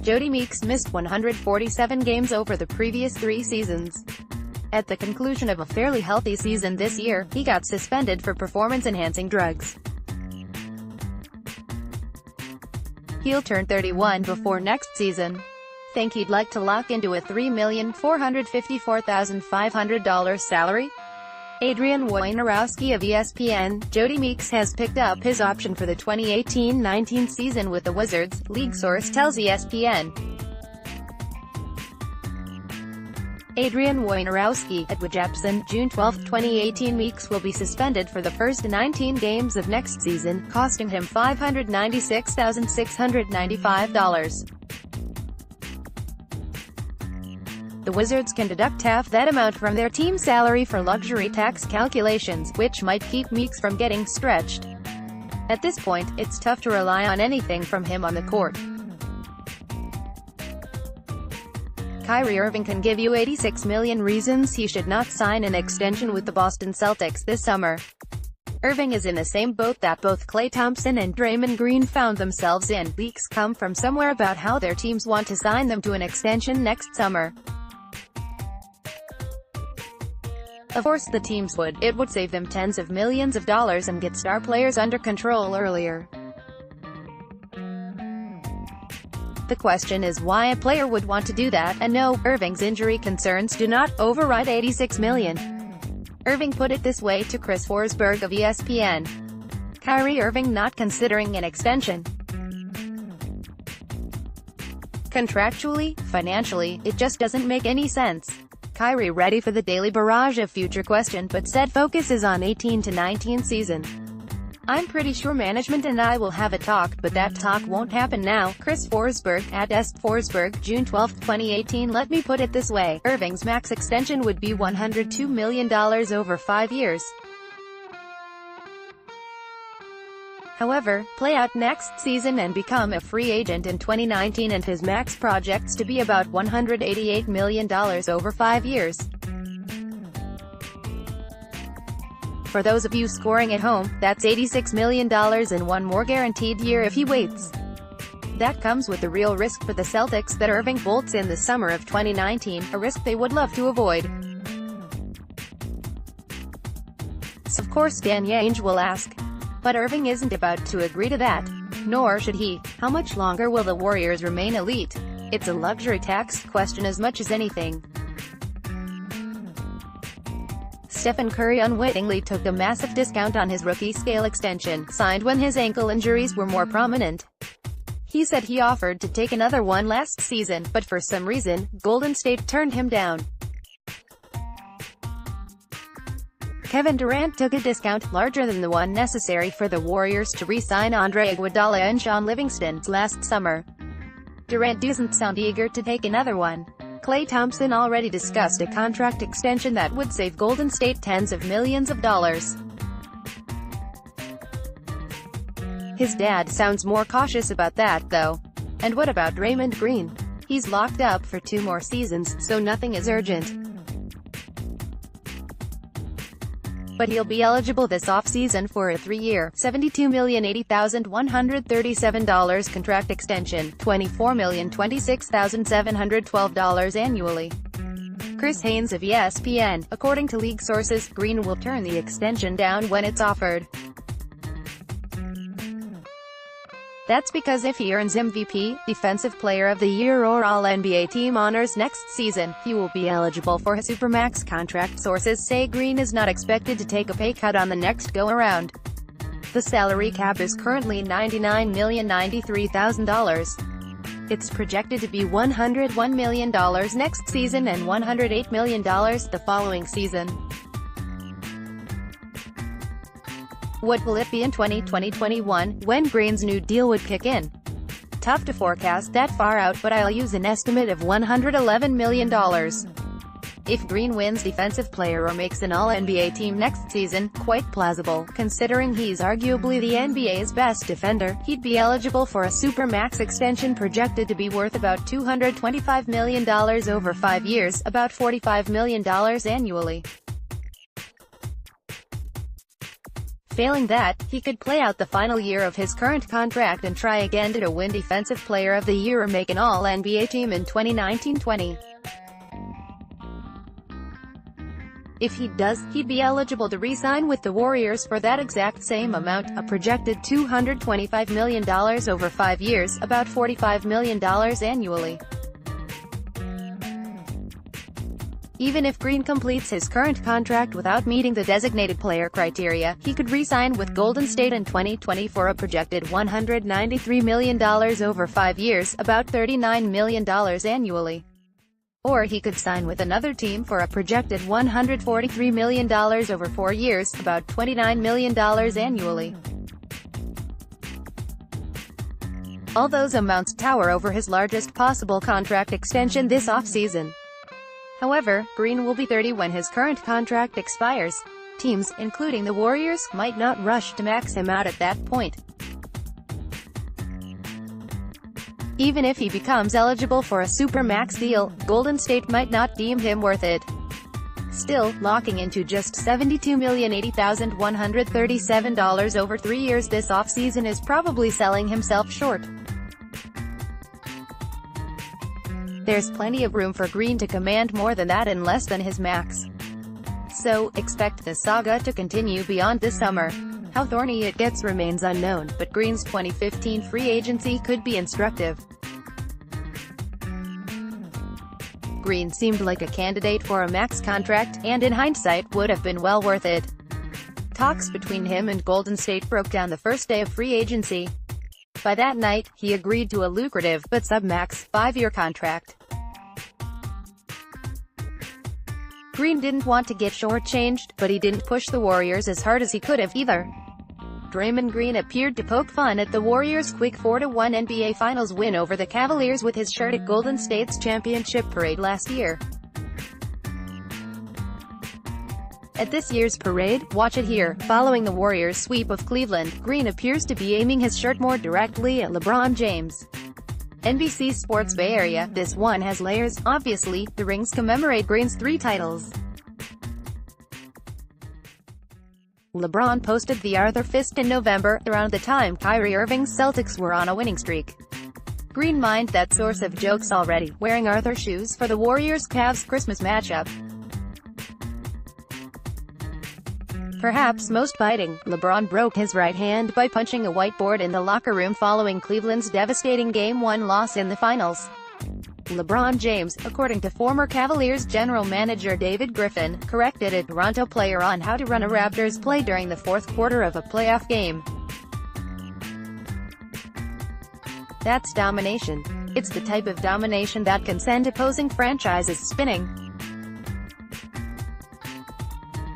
Jodie Meeks missed 147 games over the previous 3 seasons. At the conclusion of a fairly healthy season this year, he got suspended for performance-enhancing drugs. He'll turn 31 before next season. Think he'd like to lock into a $3,454,500 salary? Adrian Wojnarowski of ESPN, Jodie Meeks has picked up his option for the 2018-19 season with the Wizards, league source tells ESPN. Adrian Wojnarowski, at ESPN, June 12, 2018. Meeks will be suspended for the first 19 games of next season, costing him $596,695. The Wizards can deduct half that amount from their team salary for luxury tax calculations, which might keep Meeks from getting stretched. At this point, it's tough to rely on anything from him on the court. Kyrie Irving can give you 86 million reasons he should not sign an extension with the Boston Celtics this summer. Irving is in the same boat that both Klay Thompson and Draymond Green found themselves in. Leaks come from somewhere about how their teams want to sign them to an extension next summer. Of course the teams would. It would save them tens of millions of dollars and get star players under control earlier. The question is why a player would want to do that, and no, Irving's injury concerns do not override 86 million. Irving put it this way to Chris Forsberg of ESPN. Kyrie Irving not considering an extension. Contractually, financially, it just doesn't make any sense. Kyrie ready for the daily barrage of future question, but said focus is on 18-19 season. I'm pretty sure management and I will have a talk, but that talk won't happen now. Chris Forsberg, at Forsberg, June 12, 2018. Let me put it this way, Irving's max extension would be $102 million over 5 years. However, play out next season and become a free agent in 2019 and his max projects to be about $188 million over 5 years. For those of you scoring at home, that's $86 million in one more guaranteed year if he waits. That comes with the real risk for the Celtics that Irving bolts in the summer of 2019, a risk they would love to avoid. So of course Dan Yange will ask. But Irving isn't about to agree to that. Nor should he. How much longer will the Warriors remain elite? It's a luxury tax question as much as anything. Stephen Curry unwittingly took a massive discount on his rookie scale extension, signed when his ankle injuries were more prominent. He said he offered to take another one last season, but for some reason, Golden State turned him down. Kevin Durant took a discount, larger than the one necessary for the Warriors to re-sign Andre Iguodala and Sean Livingston last summer. Durant doesn't sound eager to take another one. Klay Thompson already discussed a contract extension that would save Golden State tens of millions of dollars. His dad sounds more cautious about that, though. And what about Draymond Green? He's locked up for 2 more seasons, so nothing is urgent. But he'll be eligible this offseason for a 3-year, $72,080,137 contract extension, $24,026,712 annually. Chris Haynes of ESPN, according to league sources, Green will turn the extension down when it's offered. That's because if he earns MVP, Defensive Player of the Year or All-NBA team honors next season, he will be eligible for a Supermax contract. Sources say Green is not expected to take a pay cut on the next go-around. The salary cap is currently $99,093,000. It's projected to be $101 million next season and $108 million the following season. What will it be in 2020-21, when Green's new deal would kick in? Tough to forecast that far out, but I'll use an estimate of $111 million. If Green wins Defensive Player or makes an All-NBA team next season, quite plausible, considering he's arguably the NBA's best defender. He'd be eligible for a Supermax extension projected to be worth about $225 million over 5 years, about $45 million annually. Failing that, he could play out the final year of his current contract and try again to win Defensive Player of the Year or make an All-NBA team in 2019-20. If he does, he'd be eligible to re-sign with the Warriors for that exact same amount, a projected $225 million over 5 years, about $45 million annually. Even if Green completes his current contract without meeting the designated player criteria, he could re-sign with Golden State in 2020 for a projected $193 million over 5 years, about $39 million annually. Or he could sign with another team for a projected $143 million over 4 years, about $29 million annually. All those amounts tower over his largest possible contract extension this offseason. However, Green will be 30 when his current contract expires. Teams, including the Warriors, might not rush to max him out at that point. Even if he becomes eligible for a supermax deal, Golden State might not deem him worth it. Still, locking into just $72,080,137 over 3 years this offseason is probably selling himself short. There's plenty of room for Green to command more than that in less than his max. So, expect the saga to continue beyond this summer. How thorny it gets remains unknown, but Green's 2015 free agency could be instructive. Green seemed like a candidate for a max contract, and in hindsight, would have been well worth it. Talks between him and Golden State broke down the first day of free agency. By that night, he agreed to a lucrative, but sub-max, 5-year contract. Green didn't want to get shortchanged, but he didn't push the Warriors as hard as he could have either. Draymond Green appeared to poke fun at the Warriors' quick 4-1 NBA Finals win over the Cavaliers with his shirt at Golden State's championship parade last year. At this year's parade, watch it here, following the Warriors' sweep of Cleveland, Green appears to be aiming his shirt more directly at LeBron James. NBC Sports Bay Area, this one has layers. Obviously, the rings commemorate Green's 3 titles. LeBron posted the Arthur fist in November, around the time Kyrie Irving's Celtics were on a winning streak. Green mined that source of jokes already, wearing Arthur shoes for the Warriors-Cavs Christmas matchup. Perhaps most biting, LeBron broke his right hand by punching a whiteboard in the locker room following Cleveland's devastating Game 1 loss in the finals. LeBron James, according to former Cavaliers general manager David Griffin, corrected a Toronto player on how to run a Raptors play during the fourth quarter of a playoff game. That's domination. It's the type of domination that can send opposing franchises spinning.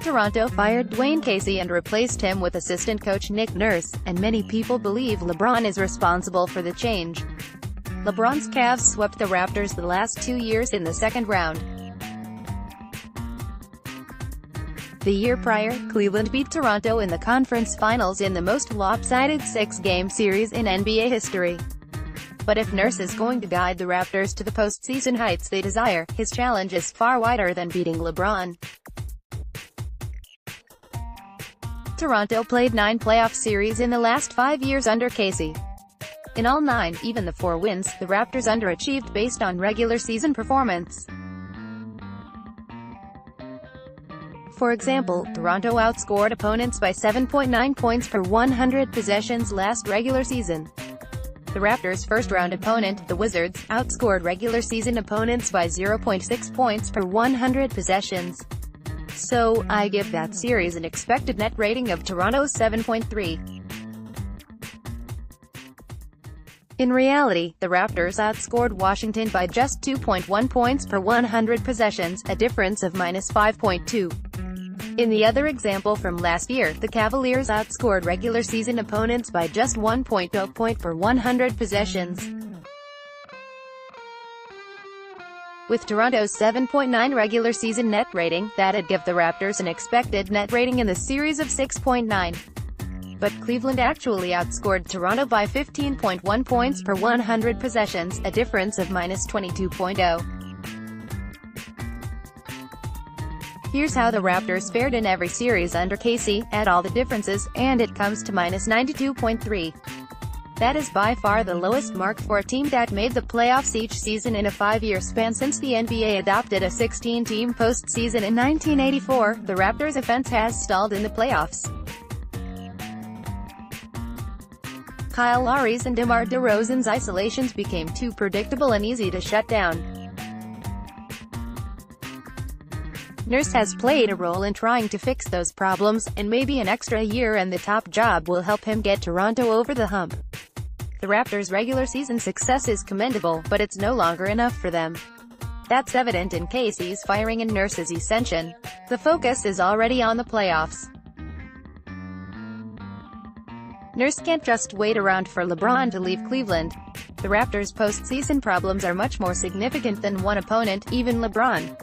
Toronto fired Dwayne Casey and replaced him with assistant coach Nick Nurse, and many people believe LeBron is responsible for the change. LeBron's Cavs swept the Raptors the last 2 years in the second round. The year prior, Cleveland beat Toronto in the conference finals in the most lopsided 6-game series in NBA history. But if Nurse is going to guide the Raptors to the postseason heights they desire, his challenge is far wider than beating LeBron. Toronto played 9 playoff series in the last 5 years under Casey. In all 9, even the 4 wins, the Raptors underachieved based on regular season performance. For example, Toronto outscored opponents by 7.9 points per 100 possessions last regular season. The Raptors' first-round opponent, the Wizards, outscored regular season opponents by 0.6 points per 100 possessions. So, I give that series an expected net rating of Toronto's 7.3. In reality, the Raptors outscored Washington by just 2.1 points per 100 possessions, a difference of -5.2. In the other example from last year, the Cavaliers outscored regular season opponents by just 1.0 point per 100 possessions. With Toronto's 7.9 regular season net rating, that'd give the Raptors an expected net rating in the series of 6.9. But Cleveland actually outscored Toronto by 15.1 points per 100 possessions, a difference of -22.0. Here's how the Raptors fared in every series under Casey, add all the differences, and it comes to -92.3. That is by far the lowest mark for a team that made the playoffs each season in a 5-year span since the NBA adopted a 16-team postseason in 1984. The Raptors' offense has stalled in the playoffs. Kyle Lowry's and DeMar DeRozan's isolations became too predictable and easy to shut down. Nurse has played a role in trying to fix those problems, and maybe an extra year and the top job will help him get Toronto over the hump. The Raptors' regular season success is commendable, but it's no longer enough for them. That's evident in Casey's firing and Nurse's ascension. The focus is already on the playoffs. Nurse can't just wait around for LeBron to leave Cleveland. The Raptors' postseason problems are much more significant than one opponent, even LeBron.